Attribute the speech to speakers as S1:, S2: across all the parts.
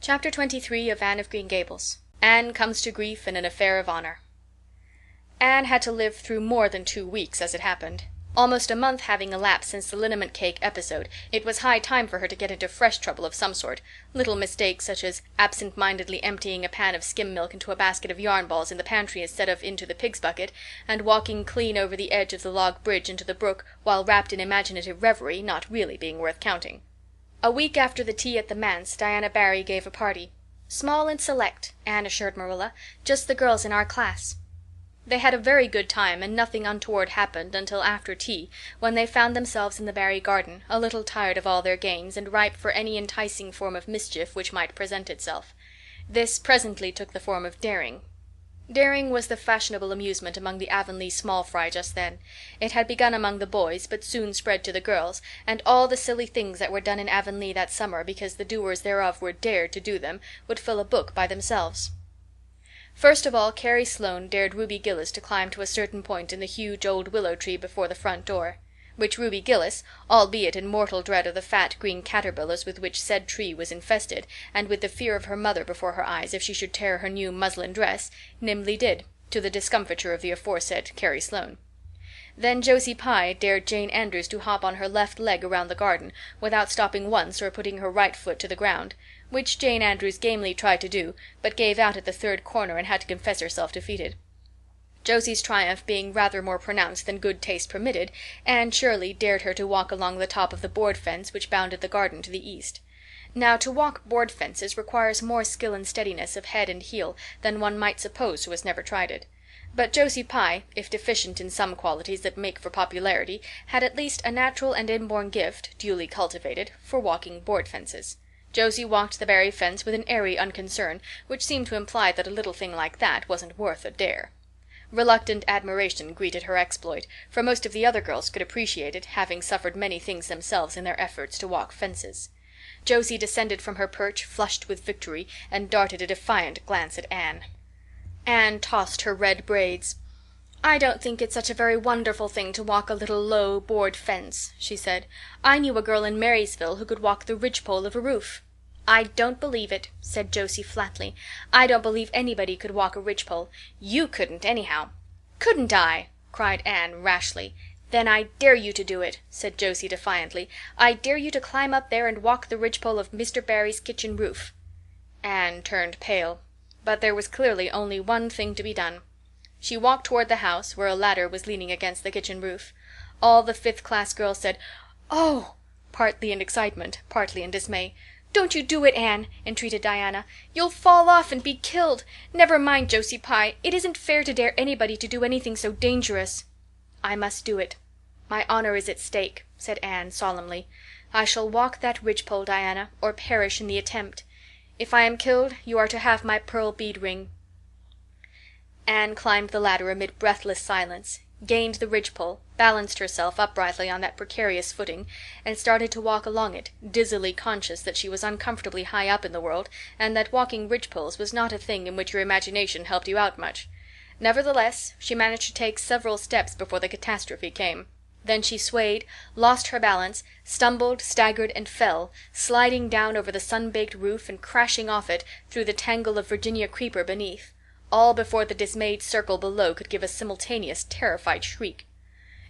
S1: Chapter 23 of Anne of Green Gables. Anne comes to grief in an affair of honor. Anne had to live through more than 2 weeks, as it happened. Almost a month having elapsed since the liniment cake episode, it was high time for her to get into fresh trouble of some sort. Little mistakes, such as absent-mindedly emptying a pan of skim milk into a basket of yarn balls in the pantry instead of into the pig's bucket, and walking clean over the edge of the log bridge into the brook while wrapped in imaginative reverie, not really being worth counting. A week after the tea at the manse, Diana Barry gave a party. "Small and select," Anne assured Marilla. "Just the girls in our class." They had a very good time, and nothing untoward happened until after tea, when they found themselves in the Barry garden, a little tired of all their games, and ripe for any enticing form of mischief which might present itself. This presently took the form of daring. Daring was the fashionable amusement among the Avonlea small fry just then. It had begun among the boys, but soon spread to the girls, and all the silly things that were done in Avonlea that summer because the doers thereof were dared to do them would fill a book by themselves. First of all, Carrie Sloane dared Ruby Gillis to climb to a certain point in the huge old willow tree before the front door, which Ruby Gillis, albeit in mortal dread of the fat green caterpillars with which said tree was infested, and with the fear of her mother before her eyes if she should tear her new muslin dress, nimbly did, to the discomfiture of the aforesaid Carrie Sloane. Then Josie Pye dared Jane Andrews to hop on her left leg around the garden, without stopping once or putting her right foot to the ground, which Jane Andrews gamely tried to do, but gave out at the third corner and had to confess herself defeated. Josie's triumph being rather more pronounced than good taste permitted, Anne Shirley dared her to walk along the top of the board fence which bounded the garden to the east. Now, to walk board fences requires more skill and steadiness of head and heel than one might suppose who has never tried it. But Josie Pye, if deficient in some qualities that make for popularity, had at least a natural and inborn gift, duly cultivated, for walking board fences. Josie walked the Barry fence with an airy unconcern, which seemed to imply that a little thing like that wasn't worth a dare. Reluctant admiration greeted her exploit, for most of the other girls could appreciate it, having suffered many things themselves in their efforts to walk fences. Josie descended from her perch, flushed with victory, and darted a defiant glance at Anne. Anne tossed her red braids. "I don't think it's such a very wonderful thing to walk a little low board fence," she said. "I knew a girl in Marysville who could walk the ridgepole of a roof." "I don't believe it," said Josie flatly. "I don't believe anybody could walk a ridgepole. You couldn't, anyhow." "Couldn't I?" cried Anne rashly. "Then I dare you to do it," said Josie defiantly. "I dare you to climb up there and walk the ridgepole of Mr. Barry's kitchen roof." Anne turned pale, but there was clearly only one thing to be done. She walked toward the house, where a ladder was leaning against the kitchen roof. All the fifth-class girls said, "Oh!" partly in excitement, partly in dismay. "Don't you do it, Anne," entreated Diana. "You'll fall off and be killed. Never mind, Josie Pye. It isn't fair to dare anybody to do anything so dangerous." "I must do it. My honor is at stake," said Anne solemnly. "I shall walk that ridgepole, Diana, or perish in the attempt. If I am killed, you are to have my pearl bead ring." Anne climbed the ladder amid breathless silence, gained the ridgepole, balanced herself uprightly on that precarious footing, and started to walk along it, dizzily conscious that she was uncomfortably high up in the world, and that walking ridgepoles was not a thing in which your imagination helped you out much. Nevertheless, she managed to take several steps before the catastrophe came. Then she swayed, lost her balance, stumbled, staggered, and fell, sliding down over the sun-baked roof and crashing off it through the tangle of Virginia creeper beneath, all before the dismayed circle below could give a simultaneous terrified shriek.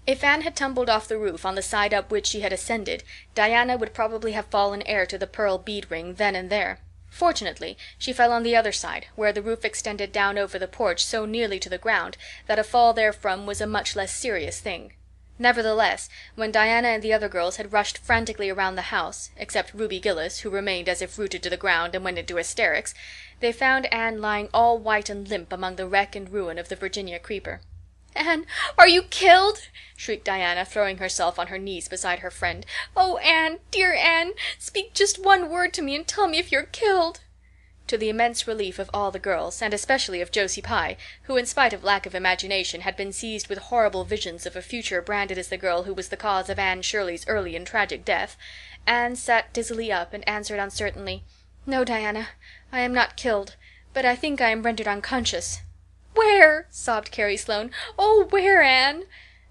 S1: If Anne had tumbled off the roof on the side up which she had ascended, Diana would probably have fallen heir to the pearl bead ring then and there. Fortunately, she fell on the other side, where the roof extended down over the porch so nearly to the ground that a fall therefrom was a much less serious thing. Nevertheless, when Diana and the other girls had rushed frantically around the house, except Ruby Gillis, who remained as if rooted to the ground and went into hysterics, they found Anne lying all white and limp among the wreck and ruin of the Virginia creeper. "Anne, are you killed?" shrieked Diana, throwing herself on her knees beside her friend. "Oh, Anne, dear Anne, speak just one word to me and tell me if you're killed." To the immense relief of all the girls, and especially of Josie Pye, who in spite of lack of imagination had been seized with horrible visions of a future branded as the girl who was the cause of Anne Shirley's early and tragic death, Anne sat dizzily up and answered uncertainly, "No, Diana, I am not killed, but I think I am rendered unconscious." "Where?" sobbed Carrie Sloane. "Oh, where, Anne?"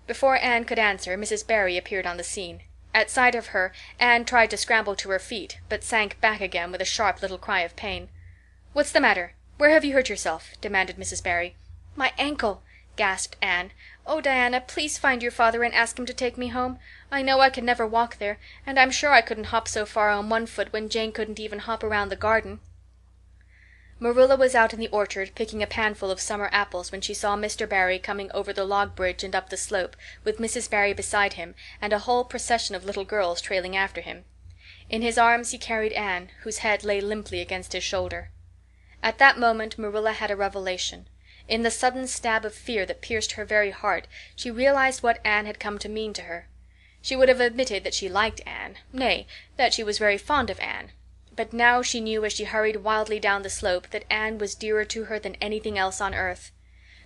S1: Before Anne could answer, Mrs. Barry appeared on the scene. At sight of her, Anne tried to scramble to her feet, but sank back again with a sharp little cry of pain. "What's the matter? Where have you hurt yourself?" demanded Mrs. Barry. "My ankle," gasped Anne. "Oh, Diana, please find your father and ask him to take me home. I know I could never walk there, and I'm sure I couldn't hop so far on one foot when Jane couldn't even hop around the garden." Marilla was out in the orchard picking a panful of summer apples when she saw Mr. Barry coming over the log bridge and up the slope, with Mrs. Barry beside him and a whole procession of little girls trailing after him. In his arms he carried Anne, whose head lay limply against his shoulder. At that moment Marilla had a revelation. In the sudden stab of fear that pierced her very heart, she realized what Anne had come to mean to her. She would have admitted that she liked Anne, nay, that she was very fond of Anne. But now she knew as she hurried wildly down the slope that Anne was dearer to her than anything else on earth.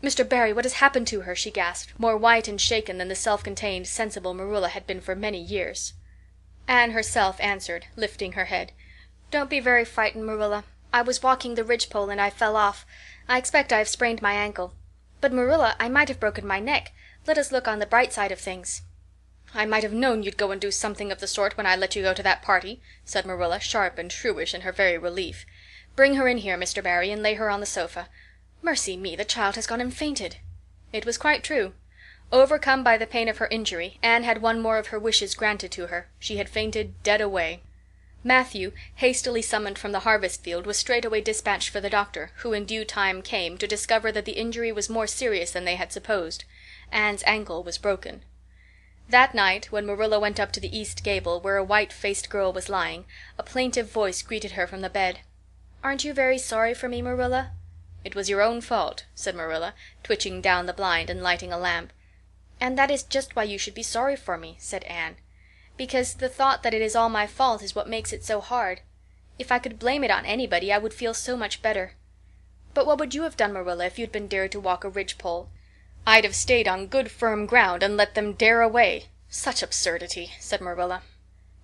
S1: "Mr. Barry, what has happened to her?" she gasped, more white and shaken than the self-contained, sensible Marilla had been for many years. Anne herself answered, lifting her head. "Don't be very frightened, Marilla. I was walking the ridgepole and I fell off. I expect I have sprained my ankle. But, Marilla, I might have broken my neck. Let us look on the bright side of things." "I might have known you'd go and do something of the sort when I let you go to that party," said Marilla, sharp and shrewish in her very relief. "Bring her in here, Mr. Barry, and lay her on the sofa. Mercy me, the child has gone and fainted." It was quite true. Overcome by the pain of her injury, Anne had one more of her wishes granted to her. She had fainted dead away. Matthew, hastily summoned from the harvest field, was straightway dispatched for the doctor, who in due time came to discover that the injury was more serious than they had supposed. Anne's ankle was broken. That night, when Marilla went up to the east gable, where a white-faced girl was lying, a plaintive voice greeted her from the bed. "Aren't you very sorry for me, Marilla?" "It was your own fault," said Marilla, twitching down the blind and lighting a lamp. "And that is just why you should be sorry for me," said Anne. "Because the thought that it is all my fault is what makes it so hard. If I could blame it on anybody I would feel so much better. But what would you have done, Marilla, if you'd been dared to walk a ridgepole?" "I'd have stayed on good firm ground and let them dare away. Such absurdity," said Marilla.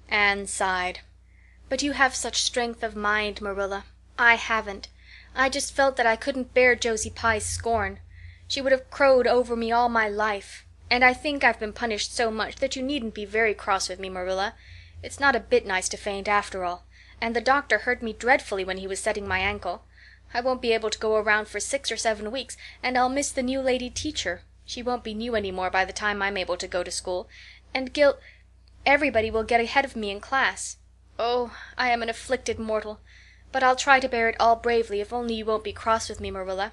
S1: Anne sighed. "But you have such strength of mind, Marilla. I haven't. I just felt that I couldn't bear Josie Pye's scorn. She would have crowed over me all my life. And I think I've been punished so much that you needn't be very cross with me, Marilla. It's not a bit nice to faint after all. And the doctor hurt me dreadfully when he was setting my ankle. I won't be able to go around for 6 or 7 weeks, and I'll miss the new lady teacher. She won't be new any more by the time I'm able to go to school. And everybody will get ahead of me in class. Oh, I am an afflicted mortal. But I'll try to bear it all bravely if only you won't be cross with me, Marilla."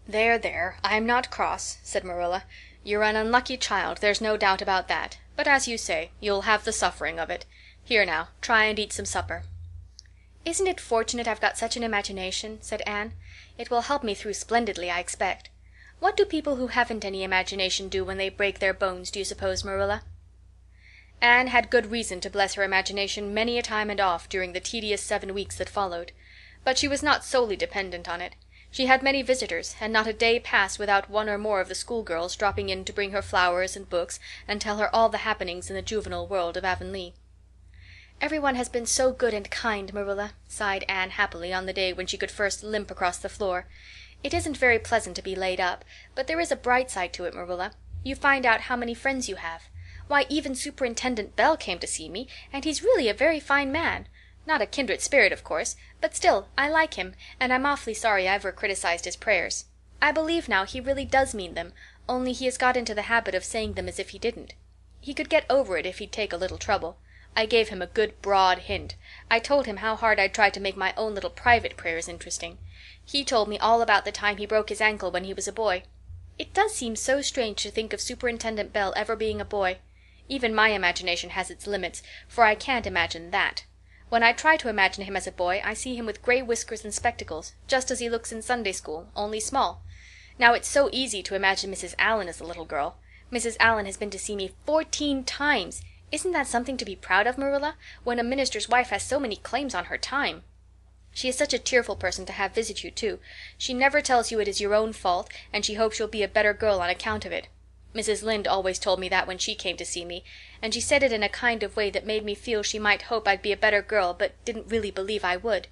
S1: "There, there, I'm not cross," said Marilla. "You're an unlucky child, there's no doubt about that. But as you say, you'll have the suffering of it. Here now, try and eat some supper." "Isn't it fortunate I've got such an imagination?" said Anne. "It will help me through splendidly, I expect. What do people who haven't any imagination do when they break their bones, do you suppose, Marilla?" Anne had good reason to bless her imagination many a time and oft during the tedious 7 weeks that followed. But she was not solely dependent on it. She had many visitors, and not a day passed without one or more of the schoolgirls dropping in to bring her flowers and books and tell her all the happenings in the juvenile world of Avonlea. "Everyone has been so good and kind, Marilla," sighed Anne happily on the day when she could first limp across the floor. "It isn't very pleasant to be laid up, but there is a bright side to it, Marilla. You find out how many friends you have. Why, even Superintendent Bell came to see me, and he's really a very fine man. Not a kindred spirit, of course, but still, I like him, and I'm awfully sorry I ever criticized his prayers. I believe now he really does mean them, only he has got into the habit of saying them as if he didn't. He could get over it if he'd take a little trouble. I gave him a good broad hint. I told him how hard I'd tried to make my own little private prayers interesting. He told me all about the time he broke his ankle when he was a boy. It does seem so strange to think of Superintendent Bell ever being a boy. Even my imagination has its limits, for I can't imagine that. When I try to imagine him as a boy I see him with gray whiskers and spectacles, just as he looks in Sunday school, only small. Now it's so easy to imagine Mrs. Allan as a little girl. Mrs. Allan has been to see me 14 times. Isn't that something to be proud of, Marilla, when a minister's wife has so many claims on her time? She is such a cheerful person to have visit you, too. She never tells you it is your own fault, and she hopes you'll be a better girl on account of it. Mrs. Lynde always told me that when she came to see me, and she said it in a kind of way that made me feel she might hope I'd be a better girl but didn't really believe I would.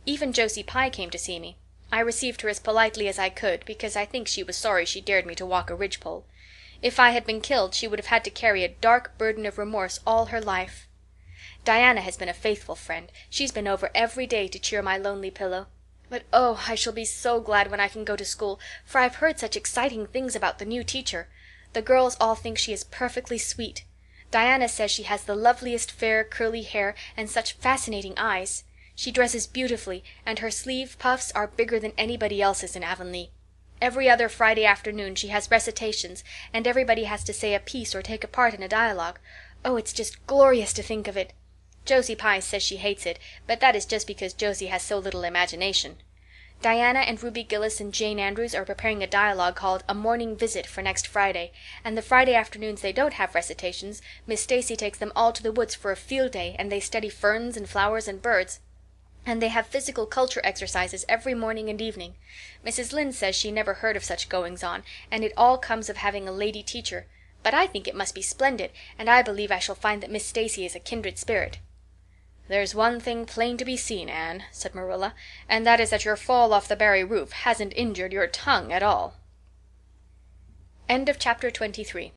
S1: Even Josie Pye came to see me. I received her as politely as I could because I think she was sorry she dared me to walk a ridgepole. If I had been killed she would have had to carry a dark burden of remorse all her life. Diana has been a faithful friend. She's been over every day to cheer my lonely pillow. But oh, I shall be so glad when I can go to school, for I've heard such exciting things about the new teacher. The girls all think she is perfectly sweet. Diana says she has the loveliest fair curly hair and such fascinating eyes. She dresses beautifully, and her sleeve puffs are bigger than anybody else's in Avonlea. Every other Friday afternoon she has recitations, and everybody has to say a piece or take a part in a dialogue. Oh, it's just glorious to think of it. Josie Pye says she hates it, but that is just because Josie has so little imagination. Diana and Ruby Gillis and Jane Andrews are preparing a dialogue called A Morning Visit for next Friday, and the Friday afternoons they don't have recitations, Miss Stacy takes them all to the woods for a field day, and they study ferns and flowers and birds. And they have physical culture exercises every morning and evening. Mrs. Lynde says she never heard of such goings-on, and it all comes of having a lady teacher. But I think it must be splendid, and I believe I shall find that Miss Stacy is a kindred spirit. "There's one thing plain to be seen, Anne," said Marilla, "and that is that your fall off the Barry roof hasn't injured your tongue at all." End of chapter 23.